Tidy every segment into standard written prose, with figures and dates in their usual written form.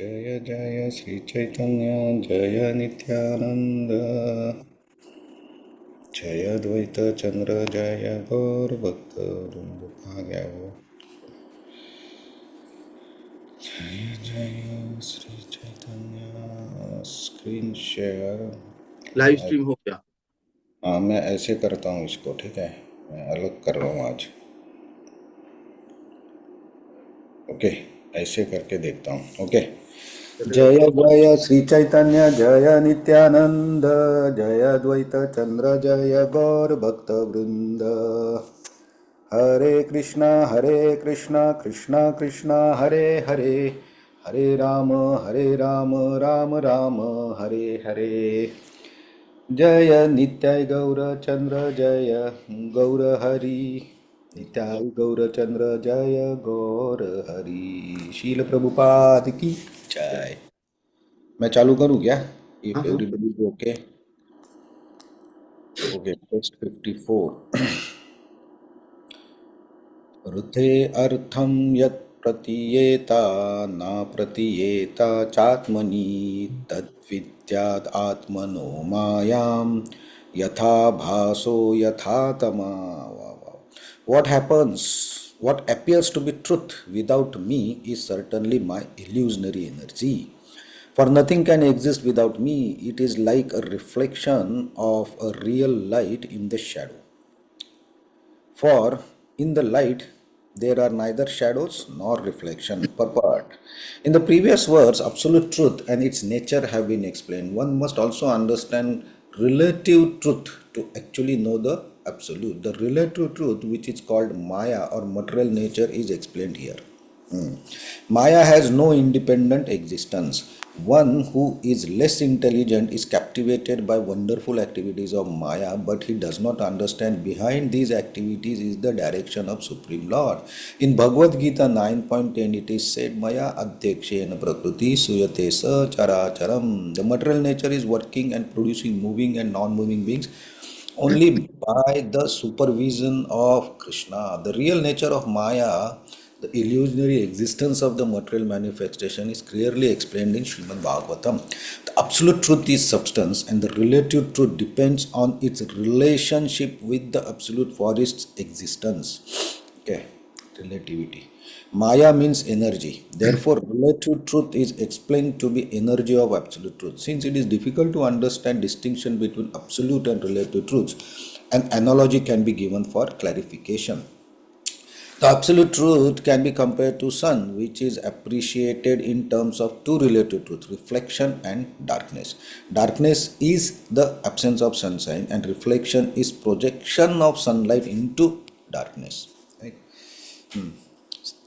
जय जय श्री चैतन्य जय नित्यानंद जय द्वैत चंद्र जय गौर भक्त वृंद आ गया वो। जय जय Shri Chaitanya. Screen share live stream हो गया। हाँ, मैं ऐसे करता हूँ इसको, ठीक है। मैं अलग कर रहा हूँ आज। ओके, ऐसे करके देखता हूँ। ओके। चलेगा। जय जय श्री चैतन्य जय नित्यानंद जय द्वैत चंद्र जय गौर भक्त वृंद। हरे कृष्णा कृष्णा कृष्णा हरे हरे, हरे राम राम राम हरे हरे। जय नित्याय गौर चंद्र जय गौर हरि, नित्याय गौर चंद्र जय गौर हरि। शील प्रभुपाद की जय। मैं चालू करूँ क्या? हाँ इफ हाँ। Everybody okay. Okay, text 54। ऋते अर्थं यत् प्रतीयेता न प्रतीयेता चात्मनि तद्विद्यात् आत्मनो मायां यथा भासो यथा तमा। What happens, what appears to be truth without me is certainly my illusionary energy. For nothing can exist without me. It is like a reflection of a real light in the shadow. For in the light there are neither shadows nor reflection. Purport. In the previous words, absolute truth and its nature have been explained. One must also understand relative truth to actually know the absolute. The relative truth, which is called Maya or material nature, is explained here. Maya has no independent existence. One who is less intelligent is captivated by wonderful activities of Maya, but he does not understand behind these activities is the direction of Supreme Lord. In Bhagavad Gita 9.10, it is said, Maya adhyakshena prakriti suyate sa characharam. The material nature is working and producing moving and non-moving beings only by the supervision of Krishna. The real nature of Maya, the illusionary existence of the material manifestation, is clearly explained in Srimad Bhagavatam. The absolute truth is substance, and the relative truth depends on its relationship with the absolute for its existence. Okay, relativity. Maya means energy. Therefore, relative truth is explained to be energy of absolute truth. Since it is difficult to understand distinction between absolute and relative truths, an analogy can be given for clarification. The absolute truth can be compared to sun, which is appreciated in terms of two relative truths, reflection and darkness. Darkness is the absence of sunshine, and reflection is projection of sunlight into darkness. Right?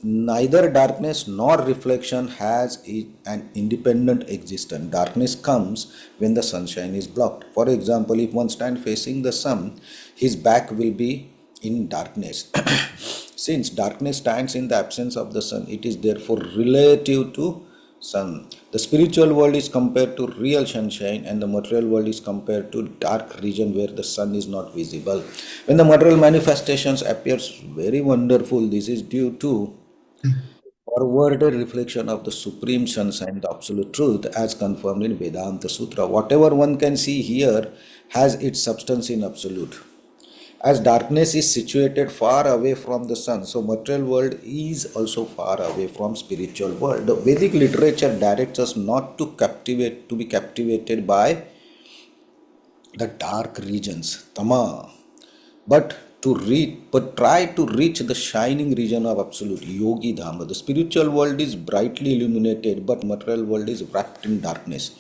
Neither darkness nor reflection has an independent existence. Darkness comes when the sunshine is blocked. For example, if one stands facing the sun, his back will be in darkness. Since darkness stands in the absence of the sun, it is therefore relative to sun. The spiritual world is compared to real sunshine, and the material world is compared to dark region where the sun is not visible. When the material manifestations appears very wonderful, this is due to forwarded reflection of the supreme sunshine, the absolute truth, as confirmed in Vedanta Sutra. Whatever one can see here has its substance in absolute. As darkness is situated far away from the sun, so material world is also far away from spiritual world. The Vedic literature directs us not to be captivated by the dark regions, tama, but try to reach the shining region of absolute yogi dhamma. The spiritual world is brightly illuminated, but material world is wrapped in darkness.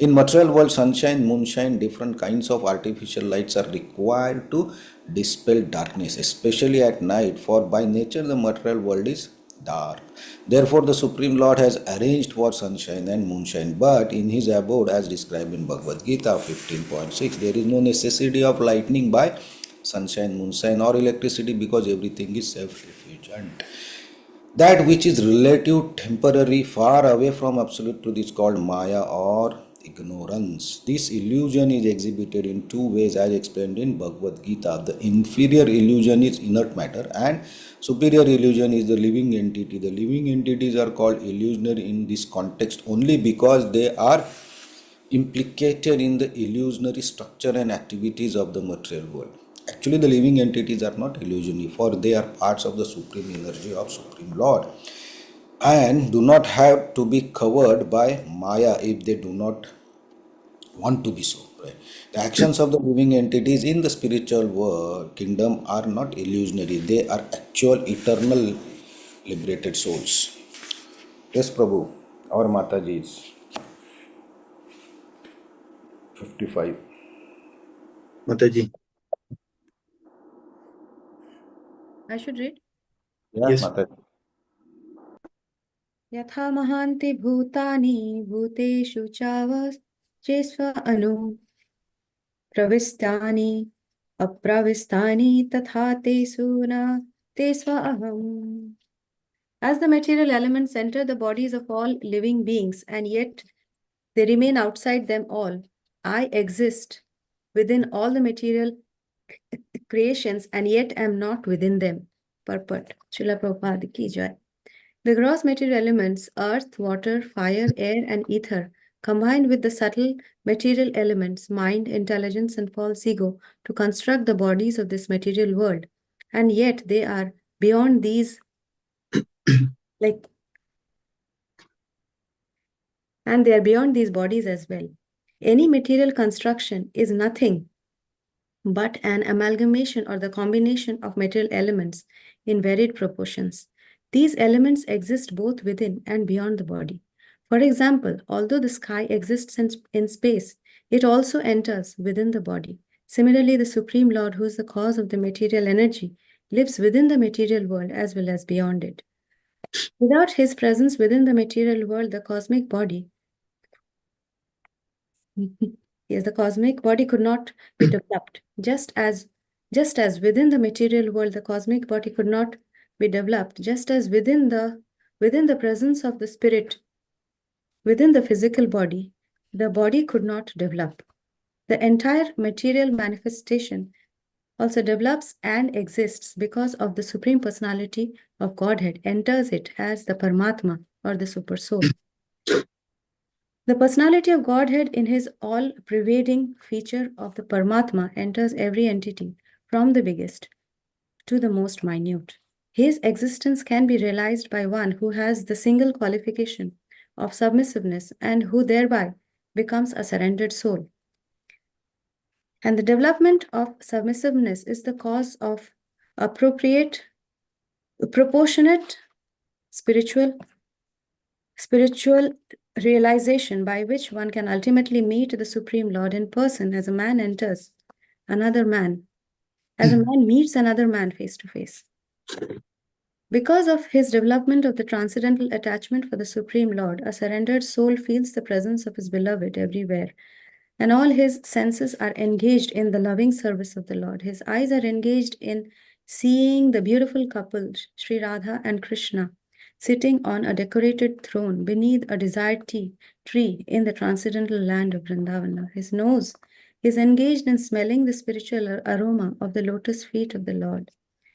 In material world, sunshine, moonshine, different kinds of artificial lights are required to dispel darkness, especially at night, for by nature the material world is dark. Therefore, the Supreme Lord has arranged for sunshine and moonshine, but in his abode, as described in Bhagavad Gita 15.6, there is no necessity of lightning by sunshine, moonshine, or electricity because everything is self refulgent. That which is relative, temporary, far away from absolute truth is called Maya or ignorance. This illusion is exhibited in two ways as explained in Bhagavad Gita. The inferior illusion is inert matter and superior illusion is the living entity. The living entities are called illusionary in this context only because they are implicated in the illusionary structure and activities of the material world. Actually, the living entities are not illusionary, for they are parts of the supreme energy of Supreme Lord and do not have to be covered by Maya if they do not want to be so. Right? The actions of the living entities in the spiritual world kingdom are not illusionary; they are actual, eternal, liberated souls. Yes, Prabhu, our Mataji is 55. Mataji. I should read. Yeah, Yes. Mataji. यथा महान्ति भूतानि भूतेषु चावचेष्व अनु प्रविष्टानि अप्रविष्टानि तथा तेषु न तेष्व aham. As the material elements enter the bodies of all living beings and yet they remain outside them all, I exist within all the material creations and yet am not within them. Purport. Srila Prabhupada ki jai. The gross material elements, earth, water, fire, air, and ether, combined with the subtle material elements, mind, intelligence, and false ego, to construct the bodies of this material world. And yet they are beyond these, and they are beyond these bodies as well. Any material construction is nothing but an amalgamation or the combination of material elements in varied proportions. These elements exist both within and beyond the body. For example, although the sky exists in space, it also enters within the body. Similarly, the Supreme Lord, who is the cause of the material energy, lives within the material world as well as beyond it. Without his presence within the material world, the cosmic body yes, the cosmic body could not be developed. Just as within the material world, the cosmic body could not be developed, just as within the presence of the spirit, within the physical body, the body could not develop. The entire material manifestation also develops and exists because of the Supreme Personality of Godhead enters it as the Paramatma or the Super Soul. The personality of Godhead in his all-pervading feature of the Paramatma enters every entity from the biggest to the most minute. His existence can be realized by one who has the single qualification of submissiveness and who thereby becomes a surrendered soul. And the development of submissiveness is the cause of proportionate spiritual realization by which one can ultimately meet the Supreme Lord in person as a man meets another man face to face. Because of his development of the transcendental attachment for the Supreme Lord, a surrendered soul feels the presence of his beloved everywhere, and all his senses are engaged in the loving service of the Lord. His eyes are engaged in seeing the beautiful couple, Sri Radha and Krishna, sitting on a decorated throne beneath a desired tree in the transcendental land of Vrindavana. His nose is engaged in smelling the spiritual aroma of the lotus feet of the Lord.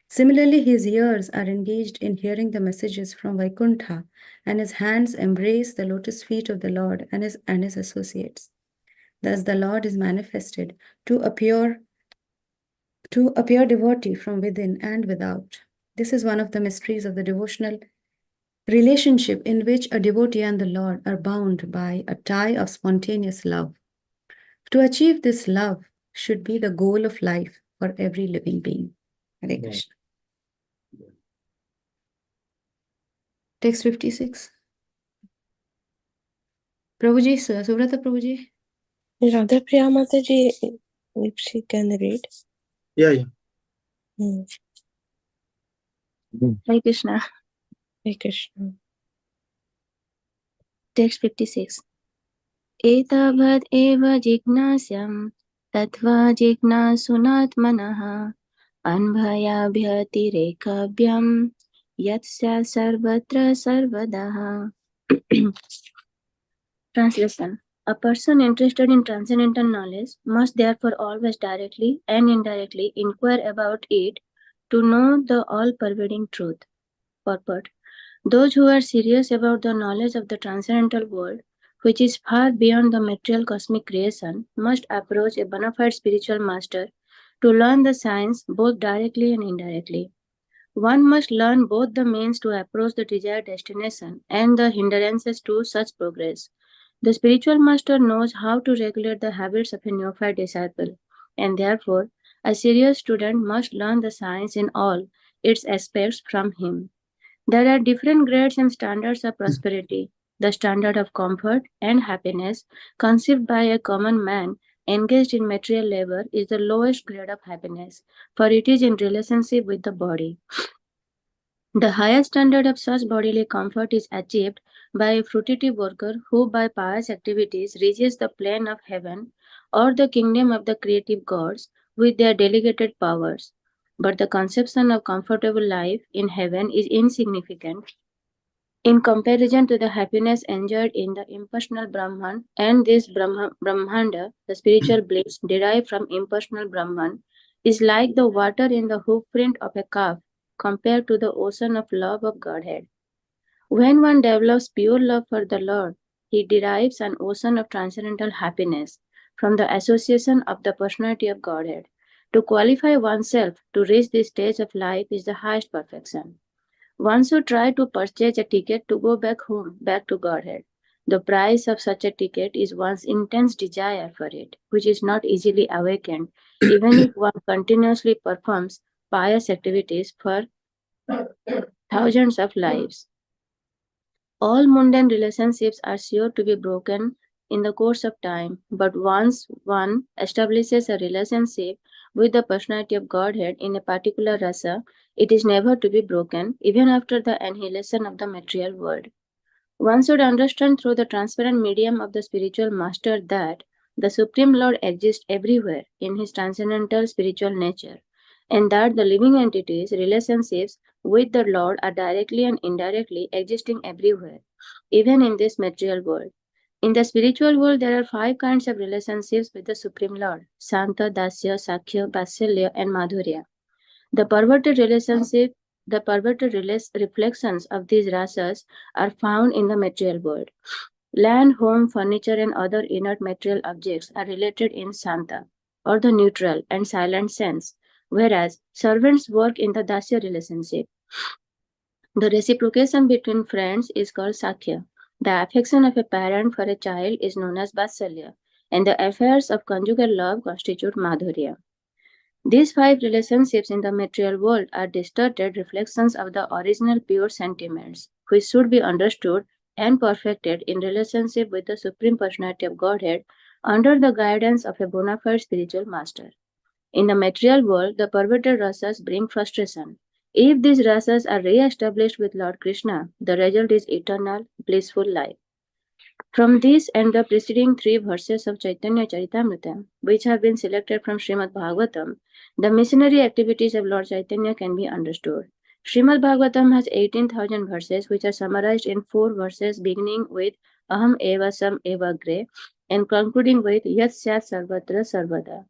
Similarly, his ears are engaged in hearing the messages from Vaikuntha, and his hands embrace the lotus feet of the Lord and his associates. Thus, the Lord is manifested to appear devotee from within and without. This is one of the mysteries of the devotional relationship in which a devotee and the Lord are bound by a tie of spontaneous love. To achieve this love should be the goal of life for every living being. Hare Krishna. Text 56. Prabhuji, Subrata Prabhuji. Radha Priya Mataji, if she can read. Yeah. Hare Krishna. Hare Krishna. Text 56. एतावद् एव जिज्ञास्यं तत्त्वा जिज्ञासुनात्मनः अन्वयाभ्यतिरेकव्यं यत् स्यात् सर्वत्र सर्वदा. Translation. A person interested in transcendental knowledge must therefore always directly and indirectly inquire about it to know the all-pervading truth. Purport. Those who are serious about the knowledge of the transcendental world, which is far beyond the material cosmic creation, must approach a bona fide spiritual master to learn the science both directly and indirectly. One must learn both the means to approach the desired destination and the hindrances to such progress. The spiritual master knows how to regulate the habits of a neophyte disciple, and therefore, a serious student must learn the science in all its aspects from him. There are different grades and standards of prosperity. The standard of comfort and happiness conceived by a common man engaged in material labor is the lowest grade of happiness, for it is in relationship with the body. The highest standard of such bodily comfort is achieved by a fruitive worker who by pious activities reaches the plane of heaven or the kingdom of the creative gods with their delegated powers. But the conception of comfortable life in heaven is insignificant in comparison to the happiness enjoyed in the impersonal Brahman, and this Brahmanda, the spiritual bliss derived from impersonal Brahman, is like the water in the hoofprint of a calf compared to the ocean of love of Godhead. When one develops pure love for the Lord, he derives an ocean of transcendental happiness from the association of the personality of Godhead. To qualify oneself to reach this stage of life is the highest perfection. One should try to purchase a ticket to go back home, back to Godhead. The price of such a ticket is one's intense desire for it, which is not easily awakened, even if one continuously performs pious activities for thousands of lives. All mundane relationships are sure to be broken in the course of time, but once one establishes a relationship with the personality of Godhead in a particular rasa, it is never to be broken, even after the annihilation of the material world. One should understand through the transparent medium of the spiritual master that the Supreme Lord exists everywhere in his transcendental spiritual nature, and that the living entities' relationships with the Lord are directly and indirectly existing everywhere, even in this material world. In the spiritual world, there are 5 kinds of relationships with the Supreme Lord: Santa, Dasya, Sakhya, Vatsalya, and Madhurya. The perverted reflections of these rasas are found in the material world. Land, home, furniture, and other inert material objects are related in Santa, or the neutral and silent sense, whereas servants work in the Dasya relationship. The reciprocation between friends is called Sakhya. The affection of a parent for a child is known as Vatsalya, and the affairs of conjugal love constitute Madhurya. These 5 relationships in the material world are distorted reflections of the original pure sentiments, which should be understood and perfected in relationship with the Supreme Personality of Godhead under the guidance of a bona fide spiritual master. In the material world, the perverted rasas bring frustration. If these rasas are re-established with Lord Krishna, the result is eternal, blissful life. From this and the preceding 3 verses of Chaitanya Charitamrita, which have been selected from Srimad Bhagavatam, the missionary activities of Lord Chaitanya can be understood. Srimad Bhagavatam has 18,000 verses, which are summarized in 4 verses beginning with Aham eva sam eva gre and concluding with Yat Syat Sarvatra Sarvada.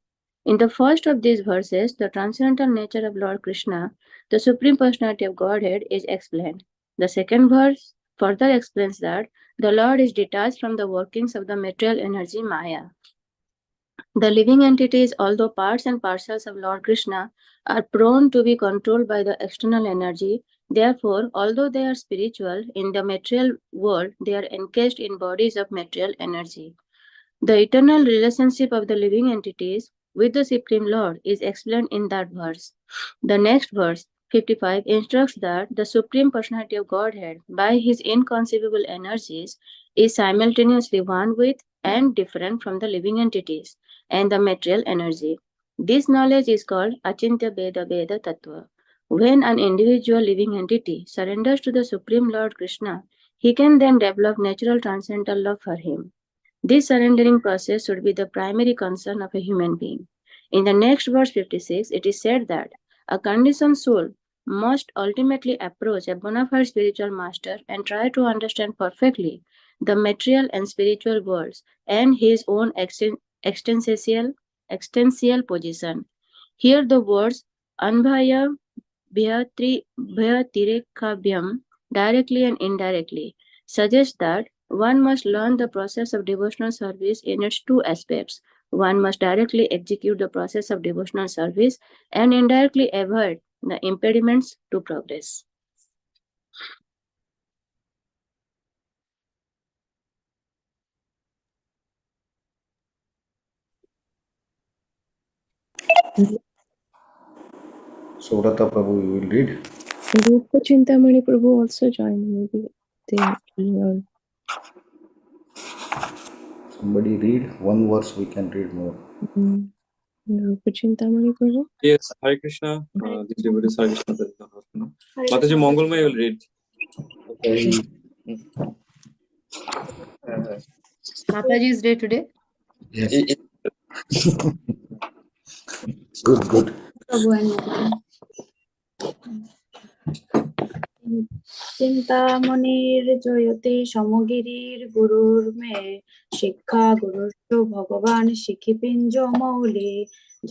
In the first of these verses, the transcendental nature of Lord Krishna, the Supreme Personality of Godhead, is explained. The second verse further explains that the Lord is detached from the workings of the material energy Maya. The living entities, although parts and parcels of Lord Krishna, are prone to be controlled by the external energy. Therefore, although they are spiritual, in the material world, they are encased in bodies of material energy. The eternal relationship of the living entities with the Supreme Lord is explained in that verse. The next verse, 55, instructs that the Supreme Personality of Godhead, by his inconceivable energies, is simultaneously one with and different from the living entities and the material energy. This knowledge is called Achintya Beda Beda Tattva. When an individual living entity surrenders to the Supreme Lord Krishna, he can then develop natural transcendental love for him. This surrendering process should be the primary concern of a human being. In the next verse 56, it is said that a conditioned soul must ultimately approach a bona fide spiritual master and try to understand perfectly the material and spiritual worlds, and his own existential position. Here the words Anbhaya Bhayatirekabhyam, directly and indirectly, suggest that one must learn the process of devotional service in its two aspects. One must directly execute the process of devotional service and indirectly avoid the impediments to progress. Subrata Prabhu, you will read. Rupa Chintamani Prabhu also joined. Maybe they learn. Somebody read one verse, we can read more. Rupa Chintamani Prabhu. Yes, Hare Krishna. This devotee is Hare Krishna. Mataji Mongolmai will read. Okay. Mataji's day today. Yes. Good. চিন্তামণির Jayate সমগিরির গুরুর মে শিক্ষা গুরুশ্চ ভগবান শিখিপিঞ্জ মৌলি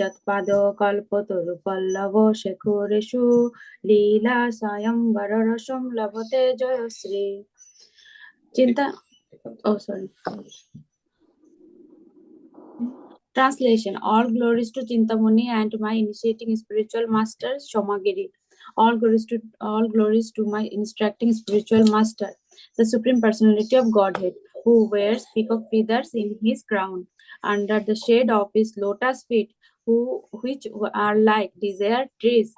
যৎপাদ কল্পতরু পল্লব শেখরেষু লীলা স্বয়ংবর রসম লভতে জয়শ্রী চিন্তা sorry. Translation. All glories to Chintamani and my initiating spiritual master Shomagiri. All glories to my instructing spiritual master, the Supreme Personality of Godhead, who wears peacock feathers in his crown, under the shade of his lotus feet, which are like desert trees.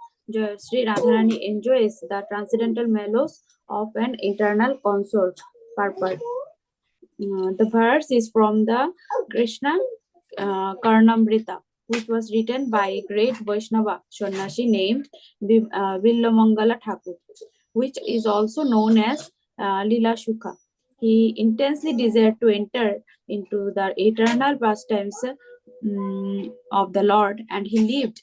Sri Radharani enjoys the transcendental mellows of an eternal consort. Purport. The verse is from the Krishna Karnamrita, which was written by a great Vaishnava Sannyasi named Villamangala Thakur, which is also known as Lila Shukha. He intensely desired to enter into the eternal pastimes of the Lord, and he lived.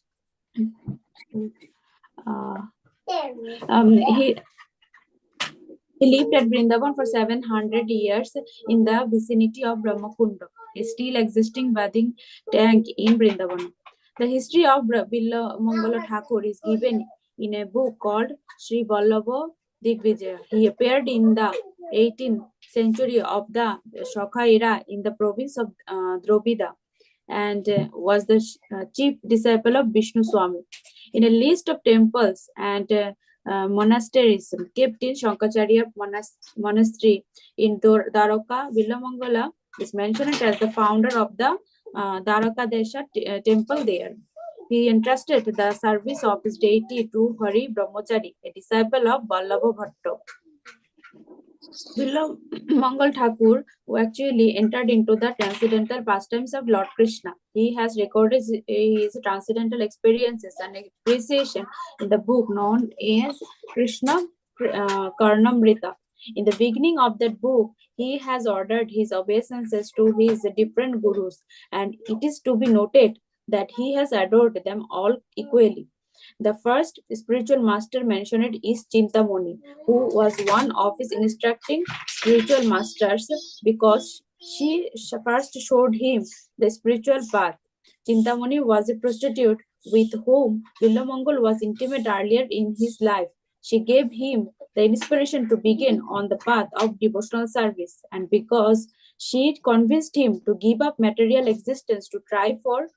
He lived at Vrindavan for 700 years in the vicinity of Brahmakunda, a still existing bathing tank in Vrindavan. The history of Villamangala Thakur is given in a book called Sri Vallabha Digvijaya. He appeared in the 18th century of the Shaka era in the province of Drovida and was the chief disciple of Vishnu Swami. In a list of temples and monasteries kept in Shankaracharya monastery in Dwaraka, Villamangala is mentioned as the founder of the Dwarakadesha temple there. He entrusted the service of his deity to Hari Brahmachari, a disciple of Vallabha Bhatta. Villamangal Thakur, who actually entered into the transcendental pastimes of Lord Krishna. He has recorded his transcendental experiences and appreciation in the book known as Krishna Karnamrita. In the beginning of that book, he has ordered his obeisances to his different gurus, and it is to be noted that he has adored them all equally. The first spiritual master mentioned is Chintamani, who was one of his instructing spiritual masters because she first showed him the spiritual path. Chintamani was a prostitute with whom Villamangal was intimate earlier in his life. She gave him the inspiration to begin on the path of devotional service, and because she convinced him to give up material existence to try for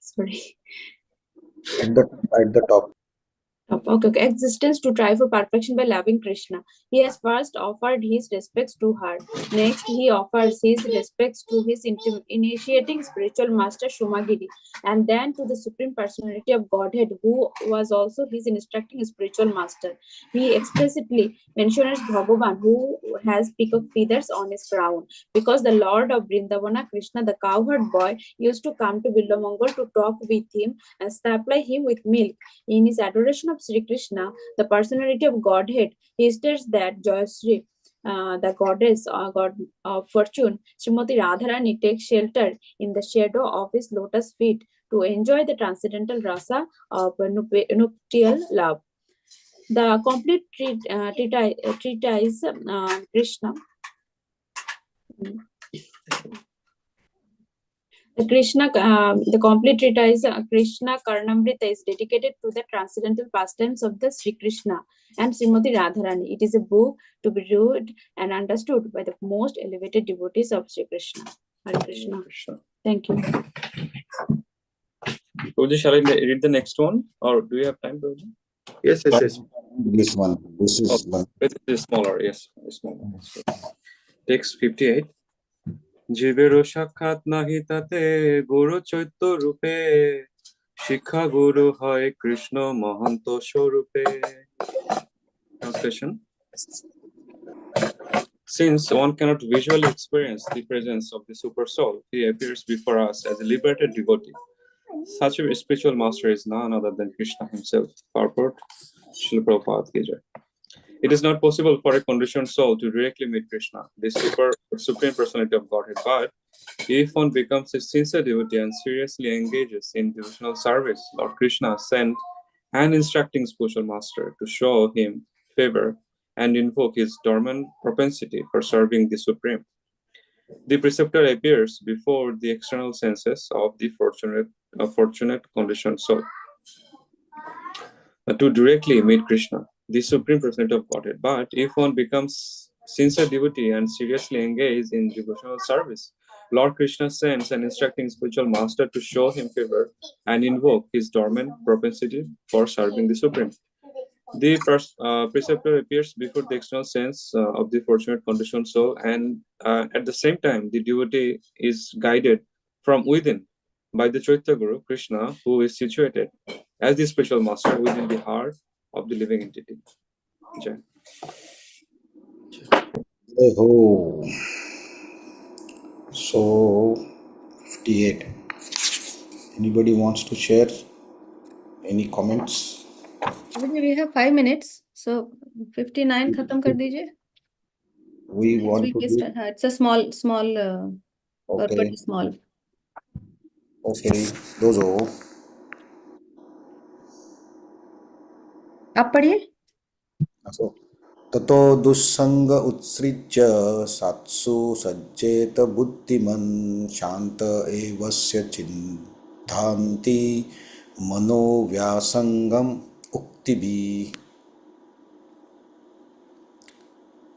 sorry. At the top. Okay. Existence to try for perfection by loving Krishna. He has first offered his respects to her. Next, he offers his respects to his initiating spiritual master Shumagiri, and then to the Supreme Personality of Godhead, who was also his instructing spiritual master. He explicitly mentions Bhagavan, who has peacock feathers on his crown, because the Lord of Vrindavana, Krishna, the cowherd boy, used to come to Villamangal to talk with him and supply him with milk. In his adoration of Sri Krishna, the personality of Godhead, he states that Jayasri, the goddess or god of fortune, Srimati Radharani, takes shelter in the shadow of his lotus feet to enjoy the transcendental rasa of nuptial love. The complete treatise Krishna. The complete treatise Krishna Karnamrita is dedicated to the transcendental pastimes of the Sri Krishna and Srimati Radharani. It is a book to be read and understood by the most elevated devotees of Sri Krishna. Hare Krishna. Thank you. Prabhuji, shall I read the next one, or do you have time, Prabhuji? Yes, yes, yes. This one, this is one. It is smaller, yes, smaller. Text 58. জীবেরও সাক্ষাৎ নাহি তাতে গুরু চৈত্য রূপে শিক্ষা গুরু হয় Krishna Mahanta স্বরূপে. Translation. Since one cannot visually experience the presence of the super soul, he appears before us as a liberated devotee. Such a spiritual master is none other than Krishna himself. Purport, Srila Prabhupada ki jai. It is not possible for a conditioned soul to directly meet Krishna, the supreme personality of Godhead. But if one becomes a sincere devotee and seriously engages in devotional service, Lord Krishna sent an instructing spiritual master to show him favor and invoke his dormant propensity for serving the Supreme. The preceptor appears before the external senses of the fortunate conditioned soul to directly meet Krishna, the supreme personality of Godhead. But if one becomes sincere devotee and seriously engaged in devotional service, Lord Krishna sends an instructing spiritual master to show him favor and invoke his dormant propensity for serving the Supreme. The preceptor appears before the external sense of the fortunate conditioned soul, and at the same time, the devotee is guided from within by the Chaitya Guru, Krishna, who is situated as the spiritual master within the heart of the living entity. Jai. Oh. So 58. Anybody wants to share any comments? We have 5 minutes, so 59 khatam kar dijiye. We want to do. It's a small Okay. purport is small. Okay. Dozo. आप पढ़िए. So, ततो दुस्संग उत्सृज्य सात्सु सज्जेत बुद्धिमन् शांत एवस्य चिन्तान्ति मनोव्यासंगम उक्तिभिः.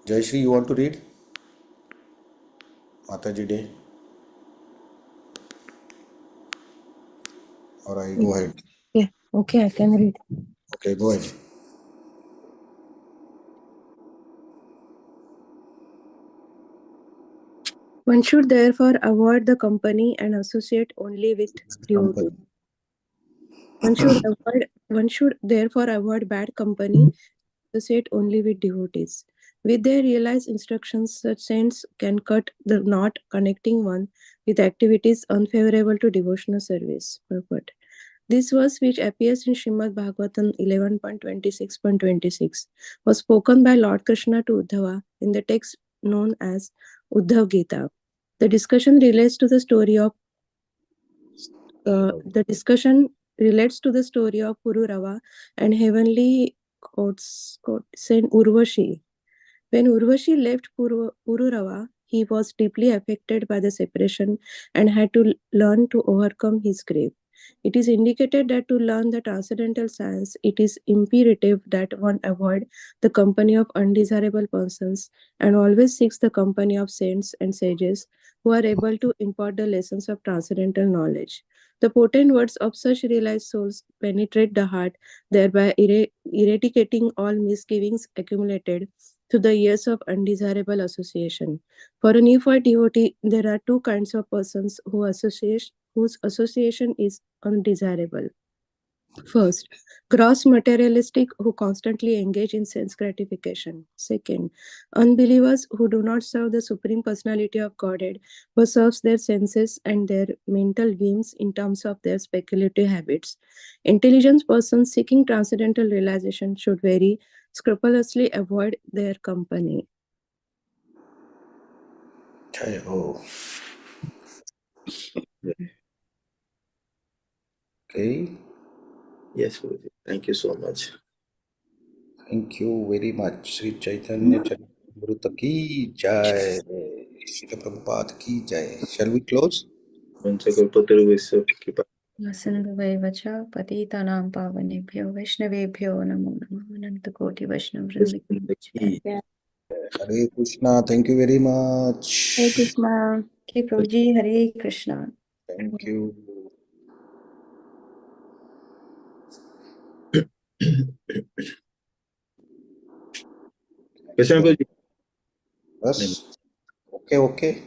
Jayashree, you want to read? Mataji Day. Or I go ahead. Yeah, okay, I can read. Okay, go ahead. One should therefore avoid the company and associate only with devotees. One should therefore avoid bad company, associate only with devotees. With their realized instructions, such saints can cut the knot connecting one with activities unfavorable to devotional service. Purport. This verse, which appears in Srimad Bhagavatam 11.26.26, was spoken by Lord Krishna to Uddhava in the text known as Uddhav Gita. The discussion relates to the story of Pururava and heavenly Saint Urvashi. When Urvashi left Pururava, he was deeply affected by the separation and had to learn to overcome his grief. It is indicated that to learn the transcendental science, it is imperative that one avoid the company of undesirable persons and always seeks the company of saints and sages who are able to impart the lessons of transcendental knowledge. The potent words of such realized souls penetrate the heart, thereby eradicating all misgivings accumulated through the years of undesirable association. For a neophyte devotee, there are two kinds of persons whose association is undesirable. First, gross materialistic who constantly engage in sense gratification. Second, unbelievers who do not serve the Supreme Personality of Godhead, but serves their senses and their mental whims in terms of their speculative habits. Intelligent persons seeking transcendental realization should very scrupulously avoid their company. Jai Ho. Okay. Yes, Guruji. Thank you so much. Thank you very much. Sri Chaitanya Charitamrita ki jai. Srila Prabhupada ki jai. Shall we close? Vanchakalpataruvasya kripa. Sindhuvaiva cha patitanam pavanebhyo Vaishnavebhyo namo namaha Anantakoti Vaishnavvrinda ki jai. Yeah. Hare Krishna. Thank you very Hare much. Krishna. Okay, Prabhuji, Hare Krishna. Thank you. Krishna Guruji. Bas. Okay, okay.